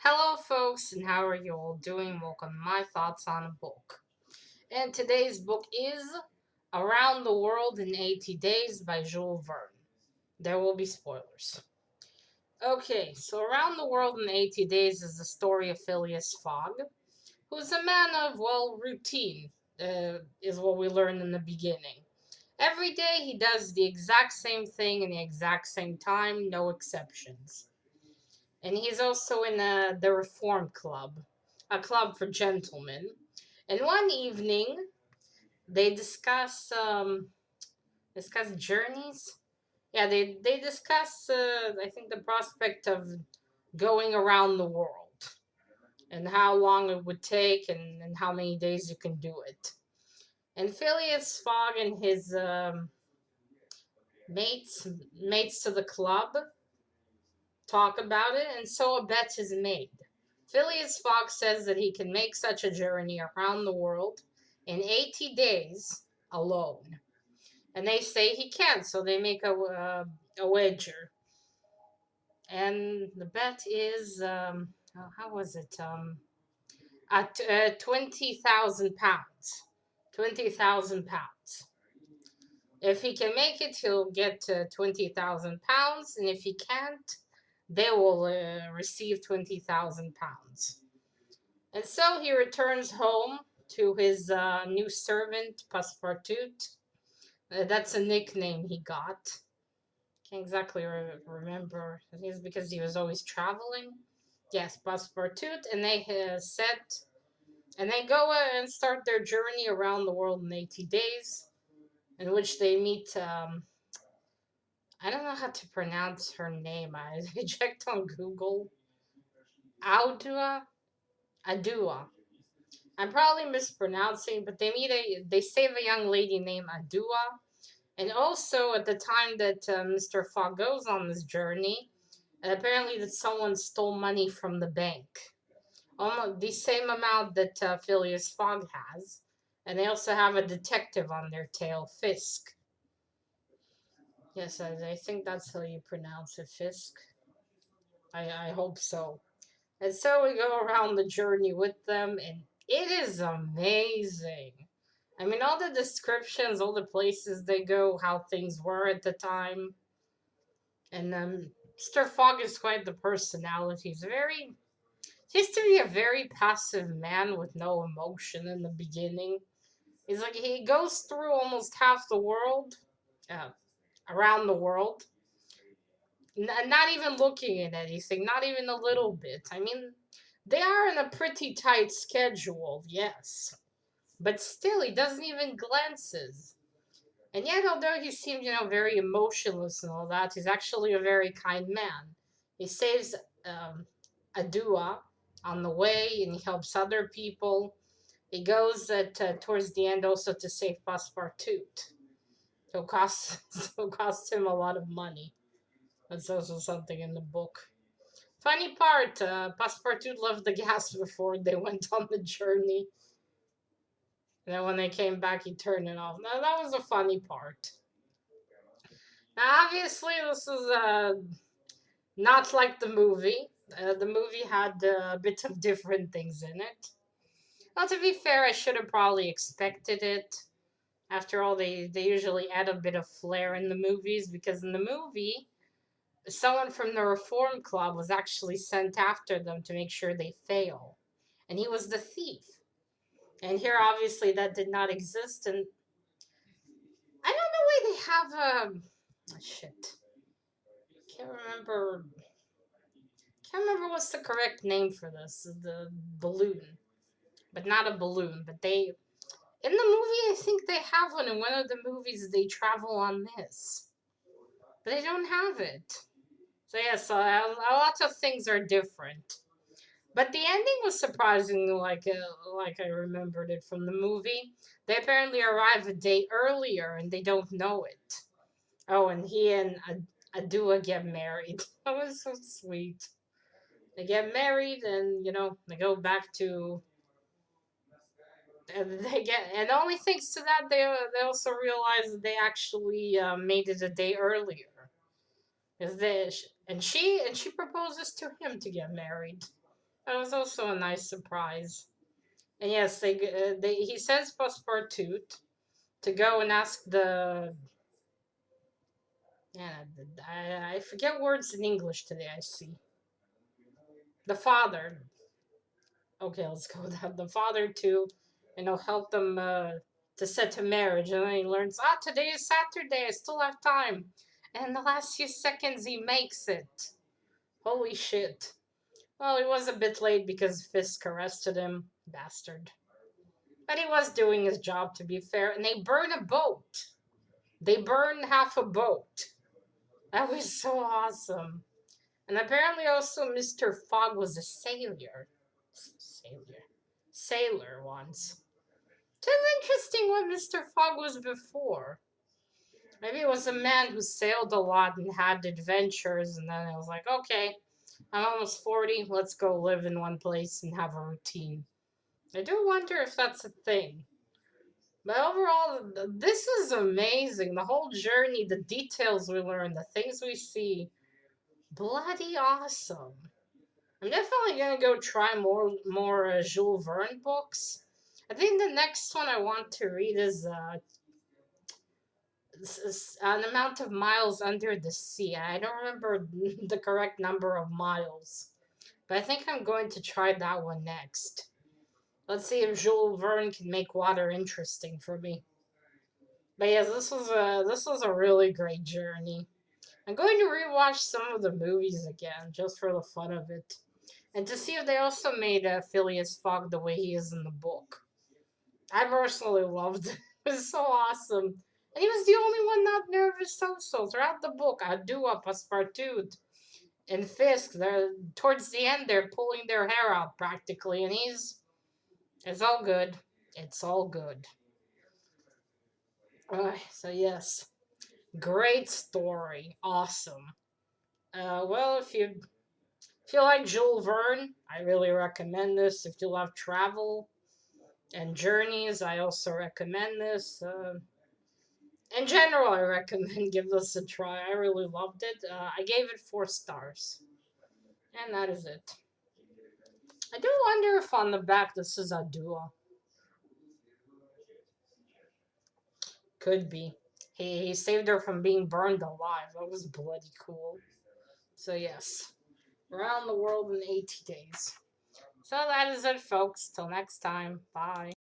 Hello, folks, and how are you all doing? Welcome to my thoughts on a book. And today's book is Around the World in 80 Days by Jules Verne. There will be spoilers. Okay, so Around the World in 80 Days is the story of Phileas Fogg, who's a man of, well, routine, is what we learned in the beginning. Every day he does the exact same thing in the exact same time, no exceptions. And he's also in the Reform Club, a club for gentlemen. And one evening, they discuss journeys. Yeah, they discuss I think the prospect of going around the world and how long it would take and how many days you can do it. And Phileas Fogg and his mates mates to the club talk about it, and so a bet is made. Phileas Fogg says that he can make such a journey around the world in 80 days alone. And they say he can't, so they make a wager. And the bet is, how was it? At 20,000 pounds. 20,000 pounds. If he can make it, he'll get 20,000 pounds, and if he can't, they will receive 20,000 pounds. And so he returns home to his new servant, Passepartout. That's a nickname he got. Can't exactly remember. I think it's because he was always traveling. Yes, Passepartout. And they and they go and start their journey around the world in 80 days, in which they meet. I don't know how to pronounce her name. I checked on Google. Audua? Adua. I'm probably mispronouncing, but they save a young lady named Adua, and also at the time that Mr. Fogg goes on this journey, apparently that someone stole money from the bank, almost the same amount that Phileas Fogg has, and they also have a detective on their tail, Fisk. Yes, I think that's how you pronounce it, Fisk. I hope so. And so we go around the journey with them, and it is amazing. I mean, all the descriptions, all the places they go, how things were at the time. And Mr. Fogg is quite the personality. He used to be a very passive man with no emotion in the beginning. He's like, he goes through almost half the world, uh, around the world, not even looking at anything, not even a little bit. I mean, they are in a pretty tight schedule, yes. But still, he doesn't even glances. And yet, although he seems, very emotionless and all that, he's actually a very kind man. He saves um, Adua on the way and he helps other people. He goes towards the end also to save Passepartout. So it costs, so it costs him a lot of money. That's also something in the book. Funny part, Passepartout left the gas before they went on the journey. And then when they came back, he turned it off. Now, that was a funny part. Now, obviously, this is not like the movie. The movie had a bit of different things in it. Well, to be fair, I should have probably expected it. After all, they usually add a bit of flair in the movies because in the movie, someone from the Reform Club was actually sent after them to make sure they fail. And he was the thief. And here, obviously, that did not exist. And I don't know why they have shit. Can't remember. Can't remember what's the correct name for this. The balloon, but not a balloon. But they in the movie, I think they have one. In one of the movies, they travel on this, but they don't have it. So yes, a lot of things are different. But the ending was surprisingly like I remembered it from the movie. They apparently arrive a day earlier and they don't know it. Oh, and he and Adua get married. That was so sweet. They get married and they go back to and they get and only thanks to that they also realize that they actually made it a day earlier. Is this and she proposes to him to get married. That was also a nice surprise. And yes, he sends Passepartout to go and ask the yeah, I forget words in English today. I see the father. Okay, let's go with that. The father to, help them to set to marriage, and then he learns, today is Saturday. I still have time, and in the last few seconds, he makes it. Holy shit! Well, he was a bit late because Fisk arrested him, bastard. But he was doing his job, to be fair, and they burn a boat. They burn half a boat. That was so awesome. And apparently, also, Mr. Fogg was a sailor. Sailor. Sailor once. It is interesting what Mr. Fogg was before. Maybe it was a man who sailed a lot and had adventures, and then it was like, okay, I'm almost 40, let's go live in one place and have a routine. I do wonder if that's a thing. But overall, this is amazing. The whole journey, the details we learn, the things we see, bloody awesome. I'm definitely gonna go try more Jules Verne books. I think the next one I want to read is an amount of miles under the sea. I don't remember the correct number of miles, but I think I'm going to try that one next. Let's see if Jules Verne can make water interesting for me. But yeah, this was a really great journey. I'm going to rewatch some of the movies again just for the fun of it, and to see if they also made Phileas Fogg the way he is in the book. I personally loved it. It was so awesome. And he was the only one not nervous so throughout the book. Adua, Passepartout, and Fisk, they're towards the end they're pulling their hair out practically, and it's all good. It's all good. So yes. Great story. Awesome. Well, if you like Jules Verne, I really recommend this. If you love travel and journeys, I also recommend this. In general, I recommend give this a try. I really loved it. I gave it 4 stars, and that is it. I do wonder if on the back this is a duo. Could be. He saved her from being burned alive. That was bloody cool. So yes, around the world in 80 days. So that is it, folks. Till next time. Bye.